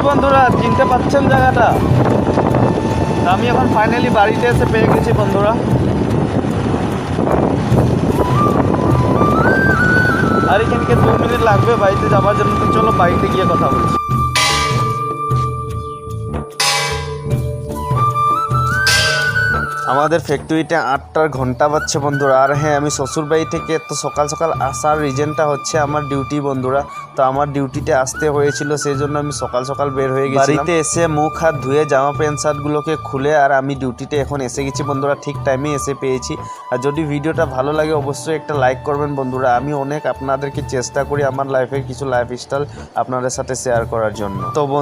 বন্ধুরা, চিনতে পাচ্ছেন জায়গাটা? আমি এখন ফাইনালি বাড়িতে এসে পেয়ে গেছি বন্ধুরা। আর এখানকে 2 মিনিট লাগবে বাড়িতে যাওয়ার জন্য। তো চলো বাড়িতে গিয়ে কথা বলছি। আমাদের ফ্যাক্টরিতে 8টার ঘন্টা বাজছে বন্ধুরা। আর হ্যাঁ, আমি শ্বশুরবাড়ি থেকে এত সকাল সকাল আসার রিজনটা হচ্ছে আমার ডিউটি বন্ধুরা। তো আমার ডিউটিতে আসতে হয়েছিল, সেই জন্য আমি সকাল সকাল বের হয়ে গেছি। বাড়িতে এসে মুখ হাত ধুয়ে জামা প্যান্ট শার্টগুলোকে খুলে আর আমি ডিউটিতে এখন এসে গেছি বন্ধুরা। ঠিক টাইমে এসে পেয়েছি। আর যদি ভিডিওটা ভালো লাগে অবশ্যই একটা লাইক করবেন বন্ধুরা। আমি অনেক আপনাদেরকে চেষ্টা করি আমার লাইফের কিছু লাইফস্টাইল আপনাদের সাথে শেয়ার করার জন্য। তো